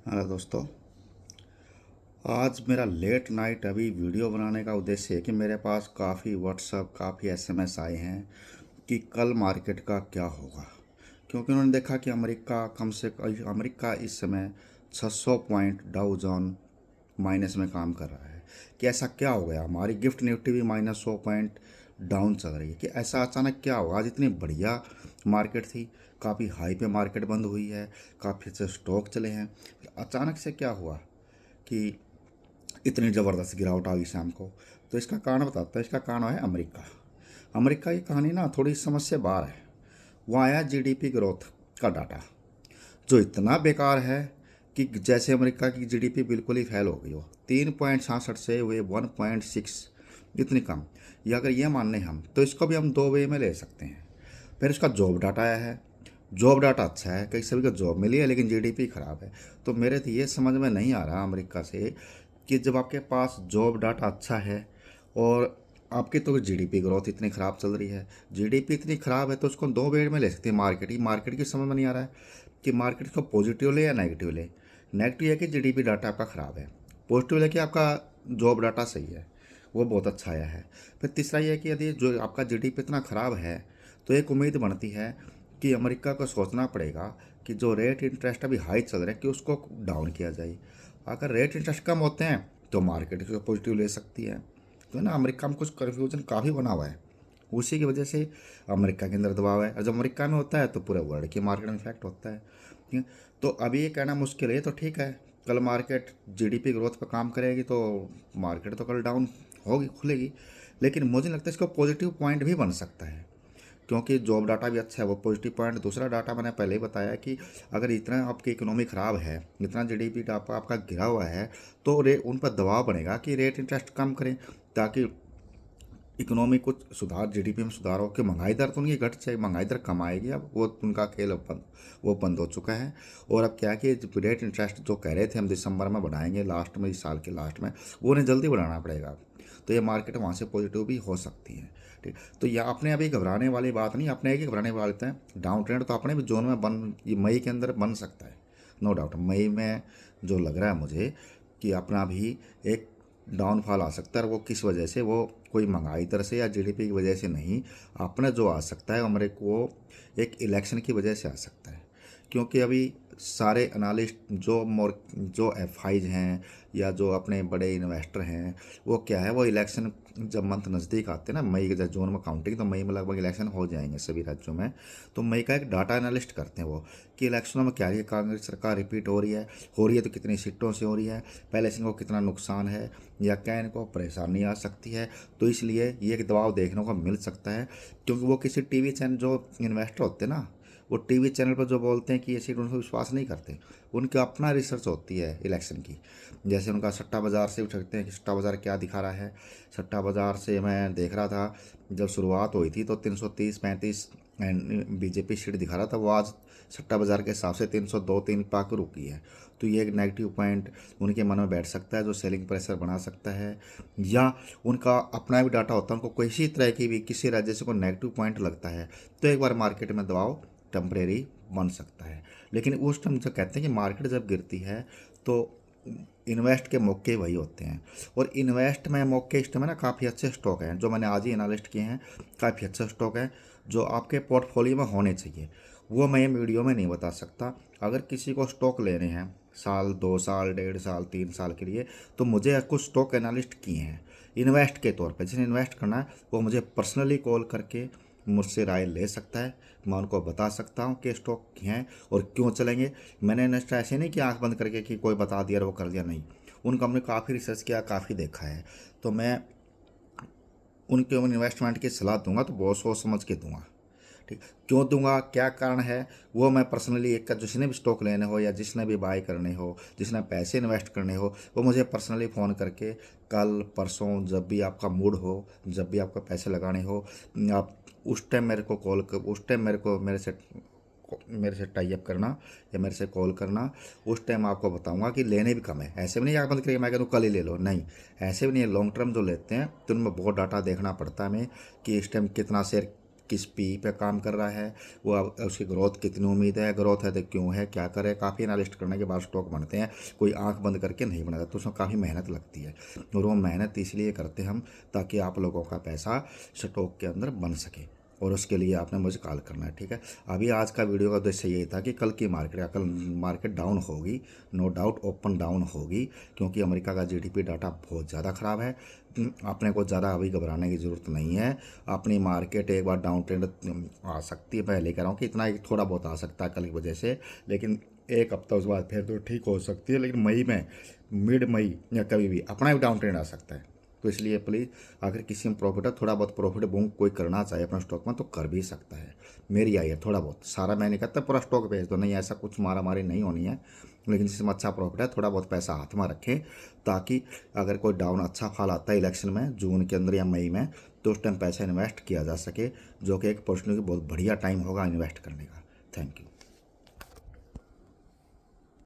Hello दोस्तों। आज मेरा लेट नाइट अभी वीडियो बनाने का उद्देश्य है कि मेरे पास काफ़ी व्हाट्सअप काफ़ी एसएमएस आए हैं कि कल मार्केट का क्या होगा, क्योंकि उन्होंने देखा कि अमेरिका इस समय 600 पॉइंट डाउ जोन माइनस में काम कर रहा है। कि ऐसा क्या हो गया, हमारी गिफ्ट निफ्टी भी -100 पॉइंट डाउन चल रही है। कि ऐसा अचानक क्या होगा, आज इतनी बढ़िया मार्केट थी, काफ़ी हाई पे मार्केट बंद हुई है, काफ़ी अच्छे स्टॉक चले हैं, अचानक से क्या हुआ कि इतनी ज़बरदस्त गिरावट आ गई शाम को। तो इसका कारण बताता है। इसका कारण है अमेरिका। अमेरिका की कहानी ना थोड़ी समझ से बाहर है। वहाँ आया जीडीपी ग्रोथ का डाटा, जो इतना बेकार है कि जैसे अमेरिका की जीडीपी बिल्कुल ही फेल हो गई हो। 3.66 से हुए 1.6, इतनी कम। या अगर ये मान लें हम, तो इसको भी हम दो वे में ले सकते हैं। फिर उसका जॉब डाटा आया है। जॉब डाटा अच्छा है, कई सभी को जॉब मिली है, लेकिन जीडीपी ख़राब है। तो मेरे तो ये समझ में नहीं आ रहा अमेरिका से कि जब आपके पास जॉब डाटा अच्छा है और आपकी तो जीडीपी ग्रोथ इतनी ख़राब चल रही है, जीडीपी इतनी ख़राब है, तो उसको दो वेड़ में ले सकते हैं। मार्केट की समझ में नहीं आ रहा है कि मार्केट को पॉजिटिव ले या नेगेटिव ले। नेगेटिव है कि जीडीपी डाटा आपका ख़राब है, पॉजिटिव है कि आपका जॉब डाटा सही है, वो बहुत अच्छा आया है। फिर तीसरा ये है कि यदि जो आपका जीडीपी इतना ख़राब है, तो एक उम्मीद बनती है कि अमेरिका को सोचना पड़ेगा कि जो रेट इंटरेस्ट अभी हाई चल रहे हैं कि उसको डाउन किया जाए। अगर रेट इंटरेस्ट कम होते हैं तो मार्केट इसको पॉजिटिव ले सकती है। तो ना अमेरिका में कुछ कन्फ्यूजन काफ़ी बना हुआ है, उसी की वजह से अमेरिका के अंदर दबाव है। और जब अमेरिका में होता है तो पूरे वर्ल्ड की मार्केट में इफेक्ट होता है। ठीक है। तो अभी ये कहना मुश्किल है। तो ठीक है, कल मार्केट जीडीपी ग्रोथ पर काम करेगी तो मार्केट तो कल डाउन होगी, खुलेगी। लेकिन मुझे लगता है इसको पॉजिटिव पॉइंट भी बन सकता है, क्योंकि जॉब डाटा भी अच्छा है, वो पॉजिटिव पॉइंट। दूसरा डाटा मैंने पहले ही बताया कि अगर इतना आपकी इकोनॉमी ख़राब है, इतना जीडीपी डाटा आपका गिरा हुआ है, तो उन पर दबाव बनेगा कि रेट इंटरेस्ट कम करें, ताकि इकोनॉमी कुछ सुधार, जीडीपी में सुधार हो। कि महंगाई दर तो उनकी घट जाए, महंगाई दर कम आएगी। अब वो उनका खेल अब वो बंद हो चुका है। और अब क्या कि रेट इंटरेस्ट जो कह रहे थे हम दिसंबर में बढ़ाएंगे, लास्ट में, इस साल के लास्ट में, वो उन्हें जल्दी बढ़ाना पड़ेगा। तो ये मार्केट वहाँ से पॉजिटिव भी हो सकती है। ठीक। तो यह अपने अभी घबराने वाली बात नहीं, अपने एक ही घबराने वाले हैं। डाउन ट्रेंड तो अपने भी जोन में ये मई के अंदर बन सकता है, नो डाउट। मई में जो लग रहा है मुझे कि अपना भी एक डाउनफॉल आ सकता है। और वो किस वजह से, वो कोई महंगाई दर से या जीडीपी की वजह से नहीं। अपने जो आ सकता है हमारे को एक इलेक्शन की वजह से आ सकता है। क्योंकि अभी सारे एनालिस्ट जो एफ आईज हैं या जो अपने बड़े इन्वेस्टर हैं, वो क्या है, वो इलेक्शन जब मंथ नज़दीक आते हैं ना, मई के जब जोन में काउंटिंग, तो मई में लगभग इलेक्शन हो जाएंगे सभी राज्यों में। तो मई का एक डाटा एनालिस्ट करते हैं वो, कि इलेक्शनों में क्या है, कांग्रेस सरकार रिपीट हो रही है तो कितनी सीटों से हो रही है, पहले से इनको कितना नुकसान है या क्या इनको परेशानी आ सकती है। तो इसलिए ये एक दबाव देखने को मिल सकता है। क्योंकि वो किसी टीवी चैनल, जो इन्वेस्टर होते हैं ना, वो टीवी चैनल पर जो बोलते हैं कि ये सीट, उनको विश्वास नहीं करते। उनकी अपना रिसर्च होती है इलेक्शन की। जैसे उनका सट्टा बाज़ार से उठकते हैं कि सट्टा बाज़ार क्या दिखा रहा है। सट्टा बाज़ार से मैं देख रहा था, जब शुरुआत हुई थी तो 330-35 बीजेपी सीट दिखा रहा था, वो आज सट्टा बाज़ार के हिसाब से 302-3 पाकर रुकी है। तो ये एक नेगेटिव पॉइंट उनके मन में बैठ सकता है, जो सेलिंग प्रेशर बना सकता है। या उनका अपना भी डाटा होता है, उनको किसी तरह की भी किसी राज्य से कोई नेगेटिव पॉइंट लगता है, तो एक बार मार्केट में दबाव टेम्परेरी बन सकता है। लेकिन उस टाइम जो कहते हैं कि मार्केट जब गिरती है तो इन्वेस्ट के मौके वही होते हैं। और इन्वेस्ट में मौके इस टाइम ना काफ़ी अच्छे स्टॉक हैं, जो मैंने आज ही एनालिस्ट किए हैं। काफ़ी अच्छे स्टॉक हैं जो आपके पोर्टफोलियो में होने चाहिए। वो मैं ये वीडियो में नहीं बता सकता। अगर किसी को स्टॉक लेने हैं साल, 2 साल, 1.5 साल, 3 साल के लिए, तो मुझे कुछ स्टॉक एनालिस्ट किए हैं इन्वेस्ट के तौर पर। जिन्हें इन्वेस्ट करना है वो मुझे पर्सनली कॉल करके मुझसे राय ले सकता है। मैं उनको बता सकता हूँ कि स्टॉक हैं और क्यों चलेंगे। मैंने इन्वेस्ट ऐसे नहीं कि आंख बंद करके कि कोई बता दिया और वो कर दिया, नहीं। उनका हमने काफ़ी रिसर्च किया, काफ़ी देखा है। तो मैं उनके इन्वेस्टमेंट की सलाह दूंगा तो बहुत सोच समझ के दूंगा। ठीक। क्यों दूंगा, क्या कारण है, वो मैं पर्सनली, एक का जिसने भी स्टॉक लेने हो या जिसने भी बाय करने हो, जिसने पैसे इन्वेस्ट करने हो, वो मुझे पर्सनली फ़ोन करके कल परसों, जब भी आपका मूड हो, जब भी आपको पैसे लगाने हो, आप उस टाइम मेरे को कॉल कर, उस टाइम मेरे से टाई अप करना या मेरे से कॉल करना। उस टाइम आपको बताऊंगा कि लेने भी कम है। ऐसे भी नहीं आंख बंद करके मैं कहूँ कल ही ले लो, नहीं। ऐसे भी नहीं है। लॉन्ग टर्म जो लेते हैं तो उनमें बहुत डाटा देखना पड़ता है हमें कि इस टाइम कितना शेयर किस पी पे काम कर रहा है, वो उसकी ग्रोथ कितनी उम्मीद है, ग्रोथ है तो क्यों है, क्या करे। काफ़ी एनालिस्ट करने के बाद स्टॉक बनते हैं, कोई आंख बंद करके नहीं बनाता, तो उसमें काफ़ी मेहनत लगती है। और वो मेहनत इसलिए करते हम ताकि आप लोगों का पैसा स्टॉक के अंदर बन सके, और उसके लिए आपने मुझे कॉल करना है, ठीक है। अभी आज का वीडियो का उद्देश्य यही था कि कल की कल मार्केट डाउन होगी, नो डाउट ओपन डाउन होगी, क्योंकि अमेरिका का जीडीपी डाटा बहुत ज़्यादा ख़राब है। अपने को ज़्यादा अभी घबराने की ज़रूरत नहीं है। अपनी मार्केट एक बार डाउन ट्रेंड आ सकती है, पहले कह रहा हूँ कि इतना थोड़ा बहुत आ सकता है कल की वजह से, लेकिन एक हफ्ता उसके बाद फिर तो ठीक हो सकती है। लेकिन मई में, मिड मई या कभी भी अपना भी डाउन ट्रेंड आ सकता है। तो इसलिए प्लीज़, अगर किसी में प्रॉफिट है, थोड़ा बहुत प्रॉफिट बुक कोई करना चाहे अपना स्टॉक में तो कर भी सकता है। मेरी आई है थोड़ा बहुत, सारा मैं नहीं कहता पूरा स्टॉक बेच दो, नहीं, ऐसा कुछ मारा मारी नहीं होनी है। लेकिन जिसमें अच्छा प्रॉफिट है, थोड़ा बहुत पैसा हाथ में रखें, ताकि अगर कोई डाउन अच्छा फॉल आता है इलेक्शन में जून के अंदर या मई में, तो उस टाइम पैसा इन्वेस्ट किया जा सके, जो कि एक पर्सनल की बहुत बढ़िया टाइम होगा इन्वेस्ट करने का। Thank you.